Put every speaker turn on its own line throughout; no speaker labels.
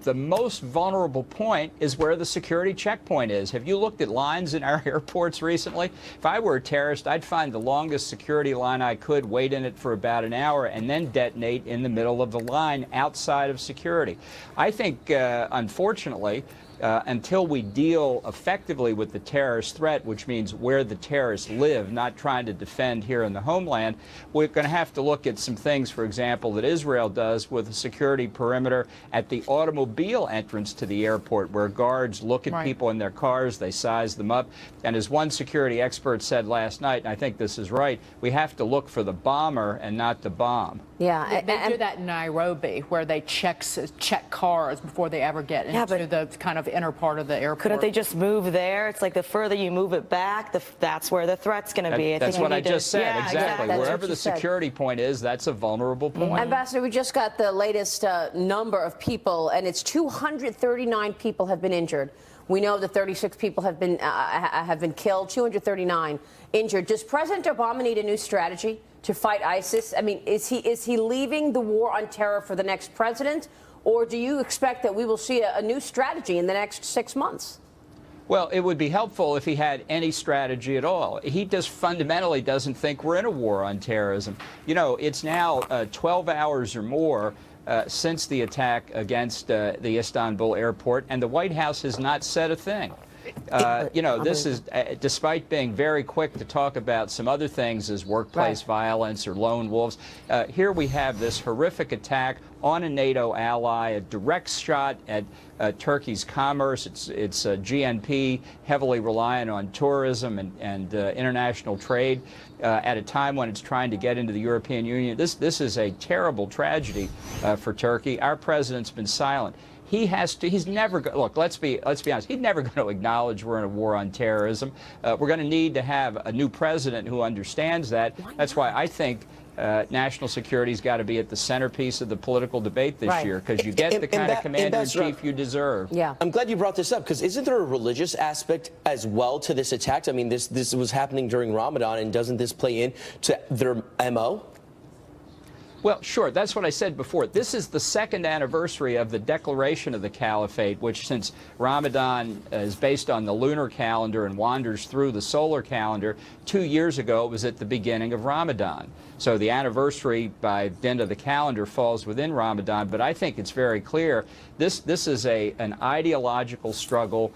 The most vulnerable point is where the security checkpoint is. Have you looked at lines in our airports recently? If I were a terrorist, I'd find the longest security line I could, wait in it for about an hour, and then detonate in the middle of the line outside of security. I think, unfortunately, until we deal effectively with the terrorist threat, which means where the terrorists live, not trying to defend here in the homeland, we're going to have to look at some things, for example, that Israel does with a security perimeter at the automobile entrance to the airport, where guards look at people in their cars, they size them up. And as one security expert said last night, and I think this is right, we have to look for the bomber and not the bomb.
Yeah, they do that in Nairobi, where they check cars before they ever get into the kind of inner part of the airport.
Couldn't they just move there? It's like the further you move it back, that's where the threat's going to be.
That's what I just said.
Yeah,
exactly. Wherever the security point is, that's a vulnerable point.
Ambassador, we just got the latest number of people, and it's 239 people have been injured. We know that 36 people have been killed, 239 injured. Does President Obama need a new strategy to fight ISIS? I mean, is he leaving the war on terror for the next president, or do you expect that we will see a new strategy in the next 6 months?
Well, it would be helpful if he had any strategy at all. He just fundamentally doesn't think we're in a war on terrorism. You know, it's now 12 hours or more since the attack against the Istanbul airport, and the White House has not said a thing. You know, this is, despite being very quick to talk about some other things as workplace violence or lone wolves, here we have this horrific attack on a NATO ally, a direct shot at Turkey's commerce, its GNP, heavily reliant on tourism and international trade, at a time when it's trying to get into the European Union. This is a terrible tragedy for Turkey. Our president's been silent. He has to. He's never. Look. Let's be honest. He's never going to acknowledge we're in a war on terrorism. We're going to need to have a new president who understands that. That's why I think national security's got to be at the centerpiece of the political debate this year, because you get the kind of commander-in-chief you deserve.
Yeah. I'm glad you brought this up, because isn't there a religious aspect as well to this attack? I mean, this was happening during Ramadan, and doesn't this play into their MO?
Well, sure. That's what I said before. This is the second anniversary of the declaration of the caliphate, which, since Ramadan is based on the lunar calendar and wanders through the solar calendar, 2 years ago it was at the beginning of Ramadan. So the anniversary by the end of the calendar falls within Ramadan. But I think it's very clear this is an ideological struggle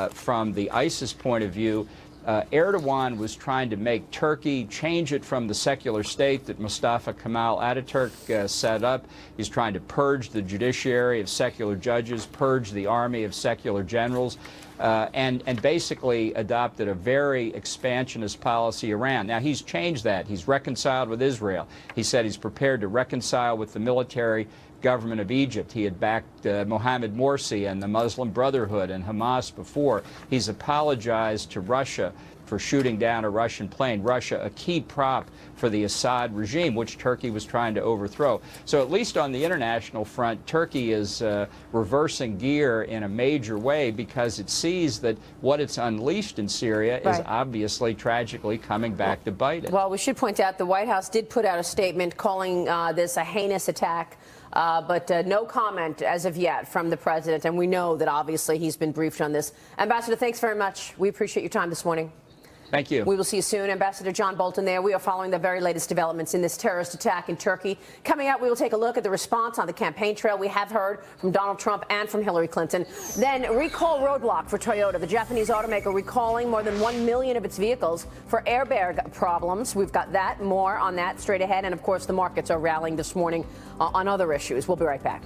from the ISIS point of view. Erdogan was trying to make Turkey change it from the secular state that Mustafa Kemal Ataturk set up. He's trying to purge the judiciary of secular judges, purge the army of secular generals, and basically adopted a very expansionist policy around. Now, he's changed that. He's reconciled with Israel. He said he's prepared to reconcile with the military government of Egypt. He had backed Mohammed Morsi and the Muslim Brotherhood and Hamas before. He's apologized to Russia for shooting down a Russian plane. Russia, a key prop for the Assad regime, which Turkey was trying to overthrow. So at least on the international front, Turkey is reversing gear in a major way, because it sees that what it's unleashed in Syria is obviously, tragically, coming back to bite it.
Well, we should point out the White House did put out a statement calling this a heinous attack. But no comment as of yet from the president, and we know that obviously he's been briefed on this. Ambassador, thanks very much. We appreciate your time this morning.
Thank you.
We will see you soon. Ambassador John Bolton there. We are following the very latest developments in this terrorist attack in Turkey. Coming up, we will take a look at the response on the campaign trail we have heard from Donald Trump and from Hillary Clinton. Then recall roadblock for Toyota. The Japanese automaker recalling more than 1 million of its vehicles for airbag problems. We've got that, more on that straight ahead. And, of course, the markets are rallying this morning on other issues. We'll be right back.